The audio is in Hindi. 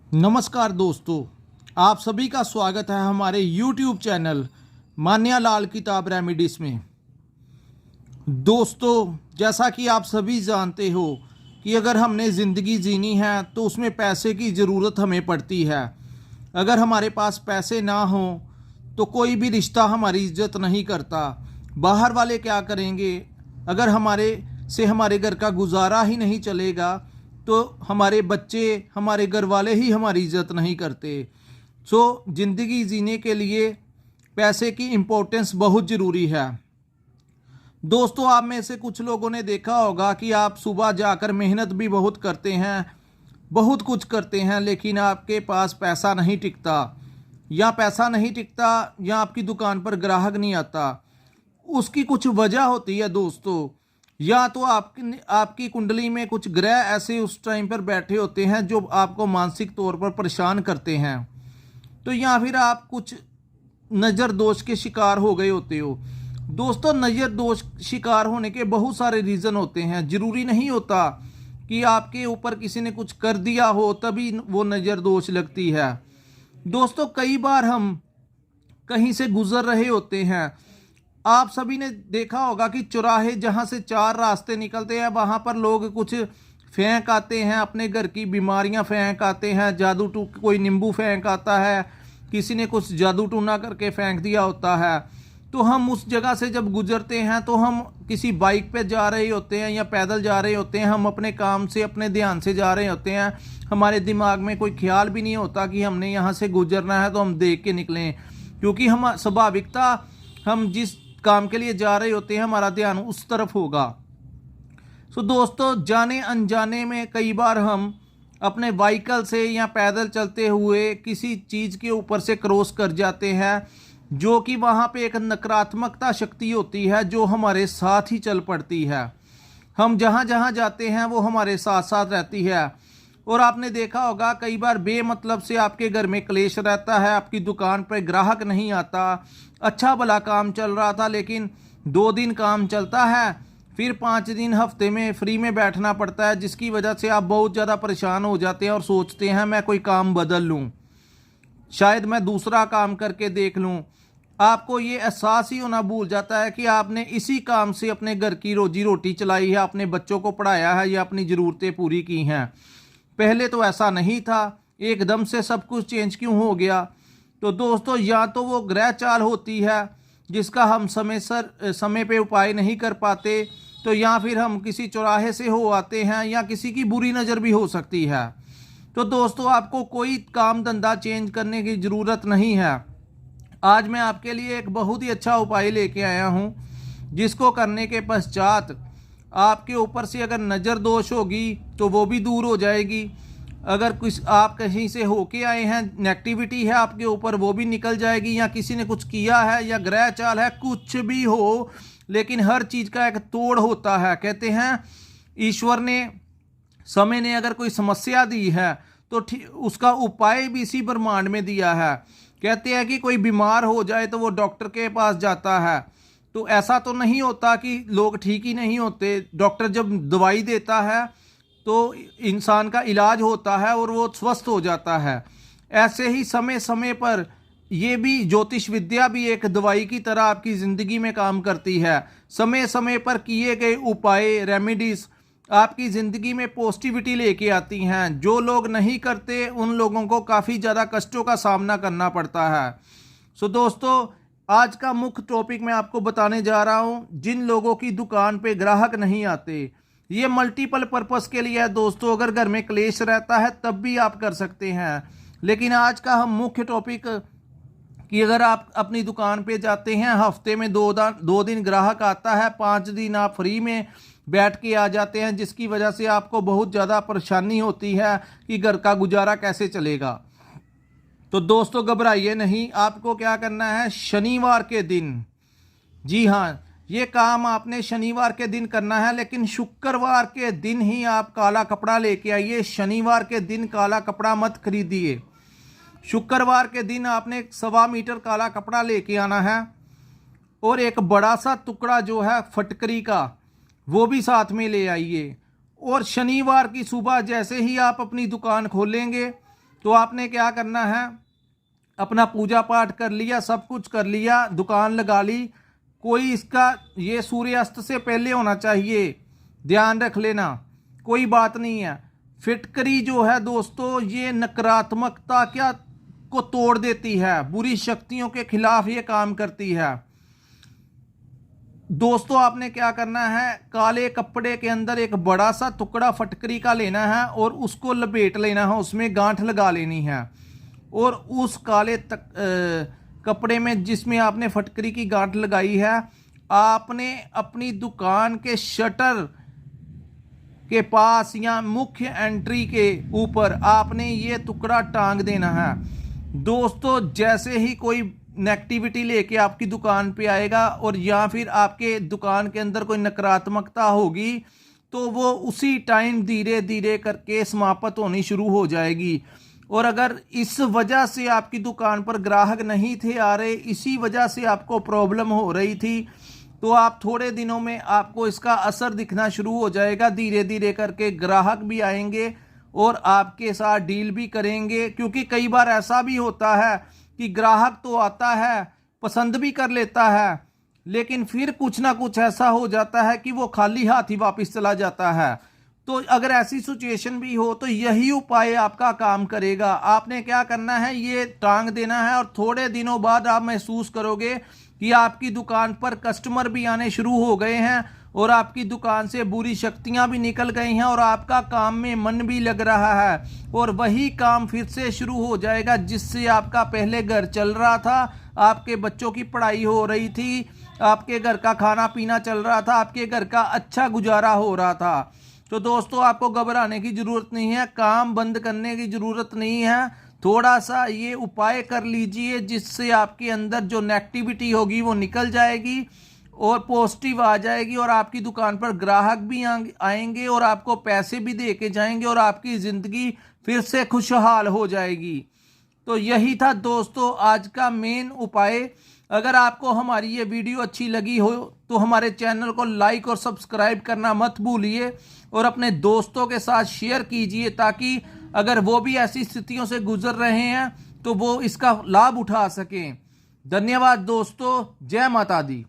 नमस्कार दोस्तों, आप सभी का स्वागत है हमारे YouTube चैनल मान्यालाल किताब रेमेडीज में। दोस्तों, जैसा कि आप सभी जानते हो कि अगर हमने ज़िंदगी जीनी है तो उसमें पैसे की ज़रूरत हमें पड़ती है। अगर हमारे पास पैसे ना हो तो कोई भी रिश्ता हमारी इज्जत नहीं करता। बाहर वाले क्या करेंगे? अगर हमारे घर का गुजारा ही नहीं चलेगा तो हमारे बच्चे, हमारे घर वाले ही हमारी इज्जत नहीं करते। ज़िंदगी जीने के लिए पैसे की इम्पोर्टेंस बहुत ज़रूरी है। दोस्तों, आप में से कुछ लोगों ने देखा होगा कि आप सुबह जाकर मेहनत भी बहुत करते हैं, बहुत कुछ करते हैं, लेकिन आपके पास पैसा नहीं टिकता, या पैसा नहीं टिकता या आपकी दुकान पर ग्राहक नहीं आता। उसकी कुछ वजह होती है दोस्तों। या तो आपकी कुंडली में कुछ ग्रह ऐसे उस टाइम पर बैठे होते हैं जो आपको मानसिक तौर पर परेशान करते हैं, तो या फिर आप कुछ नज़र दोष के शिकार हो गए होते हो। दोस्तों, नज़र दोष शिकार होने के बहुत सारे रीज़न होते हैं। ज़रूरी नहीं होता कि आपके ऊपर किसी ने कुछ कर दिया हो तभी वो नज़र दोष लगती है। दोस्तों, कई बार हम कहीं से गुजर रहे होते हैं। आप सभी ने देखा होगा कि चौराहे जहाँ से चार रास्ते निकलते हैं वहाँ पर लोग कुछ फेंक आते हैं, अपने घर की बीमारियाँ फेंक आते हैं, जादू टू कोई नींबू फेंक आता है, किसी ने कुछ जादू टूना करके फेंक दिया होता है। तो हम उस जगह से जब गुजरते हैं तो हम किसी बाइक पे जा रहे होते हैं या पैदल जा रहे होते हैं, हम अपने काम से अपने ध्यान से जा रहे होते हैं, हमारे दिमाग में कोई ख्याल भी नहीं होता कि हमने यहाँ से गुजरना है, तो हम देख के निकलें, क्योंकि हम स्वाभाविकता हम जिस काम के लिए जा रहे होते हैं हमारा ध्यान उस तरफ होगा। दोस्तों, जाने अनजाने में कई बार हम अपने व्हीकल से या पैदल चलते हुए किसी चीज़ के ऊपर से क्रॉस कर जाते हैं, जो कि वहाँ पे एक नकारात्मकता शक्ति होती है जो हमारे साथ ही चल पड़ती है। हम जहाँ जहाँ जाते हैं वो हमारे साथ साथ रहती है। और आपने देखा होगा कई बार बेमतलब से आपके घर में क्लेश रहता है, आपकी दुकान पर ग्राहक नहीं आता, अच्छा भला काम चल रहा था, लेकिन 2 दिन काम चलता है, फिर 5 दिन हफ्ते में फ्री में बैठना पड़ता है, जिसकी वजह से आप बहुत ज़्यादा परेशान हो जाते हैं और सोचते हैं मैं कोई काम बदल लूँ, शायद मैं दूसरा काम करके देख लूँ। आपको ये एहसास ही होना भूल जाता है कि आपने इसी काम से अपने घर की रोजी रोटी चलाई है, अपने बच्चों को पढ़ाया है या अपनी ज़रूरतें पूरी की हैं। पहले तो ऐसा नहीं था, एकदम से सब कुछ चेंज क्यों हो गया? तो दोस्तों, या तो वो ग्रह चाल होती है जिसका हम समय पे उपाय नहीं कर पाते, तो या फिर हम किसी चौराहे से हो आते हैं, या किसी की बुरी नज़र भी हो सकती है। तो दोस्तों, आपको कोई काम धंधा चेंज करने की ज़रूरत नहीं है। आज मैं आपके लिए एक बहुत ही अच्छा उपाय लेके आया हूँ, जिसको करने के पश्चात आपके ऊपर से अगर नज़र दोष होगी तो वो भी दूर हो जाएगी। अगर कुछ आप कहीं से होके आए हैं, नेगेटिविटी है आपके ऊपर, वो भी निकल जाएगी, या किसी ने कुछ किया है या ग्रह चाल है, कुछ भी हो, लेकिन हर चीज़ का एक तोड़ होता है। कहते हैं ईश्वर ने, समय ने अगर कोई समस्या दी है तो उसका उपाय भी इसी ब्रह्मांड में दिया है। कहते हैं कि कोई बीमार हो जाए तो वो डॉक्टर के पास जाता है, तो ऐसा तो नहीं होता कि लोग ठीक ही नहीं होते। डॉक्टर जब दवाई देता है तो इंसान का इलाज होता है और वो स्वस्थ हो जाता है। ऐसे ही समय समय पर ये भी ज्योतिष विद्या भी एक दवाई की तरह आपकी ज़िंदगी में काम करती है। समय समय पर किए गए उपाय, रेमेडीज़ आपकी ज़िंदगी में पॉजिटिविटी लेके आती हैं। जो लोग नहीं करते उन लोगों को काफ़ी ज़्यादा कष्टों का सामना करना पड़ता है। दोस्तों, आज का मुख्य टॉपिक मैं आपको बताने जा रहा हूं, जिन लोगों की दुकान पे ग्राहक नहीं आते। ये मल्टीपल पर्पस के लिए है दोस्तों। अगर घर में क्लेश रहता है तब भी आप कर सकते हैं, लेकिन आज का हम मुख्य टॉपिक कि अगर आप अपनी दुकान पे जाते हैं, हफ्ते में 2 दिन ग्राहक आता है, 5 दिन आप फ्री में बैठ के आ जाते हैं, जिसकी वजह से आपको बहुत ज़्यादा परेशानी होती है कि घर का गुजारा कैसे चलेगा। तो दोस्तों, घबराइए नहीं। आपको क्या करना है, शनिवार के दिन, जी हाँ, ये काम आपने शनिवार के दिन करना है, लेकिन शुक्रवार के दिन ही आप काला कपड़ा लेके आइए। शनिवार के दिन काला कपड़ा मत खरीदिए। शुक्रवार के दिन आपने 1.25 मीटर काला कपड़ा लेके आना है, और एक बड़ा सा टुकड़ा जो है फटकरी का, वो भी साथ में ले आइए। और शनिवार की सुबह जैसे ही आप अपनी दुकान खोलेंगे, तो आपने क्या करना है, अपना पूजा पाठ कर लिया, सब कुछ कर लिया, दुकान लगा ली, कोई इसका ये सूर्यास्त से पहले होना चाहिए, ध्यान रख लेना, कोई बात नहीं है। फिटकरी जो है दोस्तों, ये नकारात्मकता क्या को तोड़ देती है, बुरी शक्तियों के खिलाफ ये काम करती है। दोस्तों आपने क्या करना है, काले कपड़े के अंदर एक बड़ा सा टुकड़ा फटकरी का लेना है और उसको लपेट लेना है, उसमें गांठ लगा लेनी है। और उस काले कपड़े में जिसमें आपने फटकरी की गांठ लगाई है, आपने अपनी दुकान के शटर के पास या मुख्य एंट्री के ऊपर आपने ये टुकड़ा टांग देना है। दोस्तों जैसे ही कोई नेगेटिविटी लेके आपकी दुकान पे आएगा और या फिर आपके दुकान के अंदर कोई नकारात्मकता होगी, तो वो उसी टाइम धीरे धीरे करके समाप्त होनी शुरू हो जाएगी। और अगर इस वजह से आपकी दुकान पर ग्राहक नहीं थे आ रहे, इसी वजह से आपको प्रॉब्लम हो रही थी, तो आप थोड़े दिनों में आपको इसका असर दिखना शुरू हो जाएगा। धीरे धीरे करके ग्राहक भी आएंगे और आपके साथ डील भी करेंगे। क्योंकि कई बार ऐसा भी होता है कि ग्राहक तो आता है, पसंद भी कर लेता है, लेकिन फिर कुछ ना कुछ ऐसा हो जाता है कि वो खाली हाथ ही वापस चला जाता है। तो अगर ऐसी सिचुएशन भी हो तो यही उपाय आपका काम करेगा। आपने क्या करना है, ये टांग देना है और थोड़े दिनों बाद आप महसूस करोगे कि आपकी दुकान पर कस्टमर भी आने शुरू हो गए हैं और आपकी दुकान से बुरी शक्तियां भी निकल गई हैं और आपका काम में मन भी लग रहा है और वही काम फिर से शुरू हो जाएगा जिससे आपका पहले घर चल रहा था, आपके बच्चों की पढ़ाई हो रही थी, आपके घर का खाना पीना चल रहा था, आपके घर का अच्छा गुजारा हो रहा था। तो दोस्तों आपको घबराने की ज़रूरत नहीं है, काम बंद करने की ज़रूरत नहीं है। थोड़ा सा ये उपाय कर लीजिए जिससे आपके अंदर जो नेगेटिविटी होगी वो निकल जाएगी और पॉजिटिव आ जाएगी और आपकी दुकान पर ग्राहक भी आएंगे और आपको पैसे भी दे के जाएंगे और आपकी ज़िंदगी फिर से खुशहाल हो जाएगी। तो यही था दोस्तों आज का मेन उपाय। अगर आपको हमारी ये वीडियो अच्छी लगी हो तो हमारे चैनल को लाइक और सब्सक्राइब करना मत भूलिए और अपने दोस्तों के साथ शेयर कीजिए, ताकि अगर वो भी ऐसी स्थितियों से गुजर रहे हैं तो वो इसका लाभ उठा सकें। धन्यवाद दोस्तों, जय माता दी।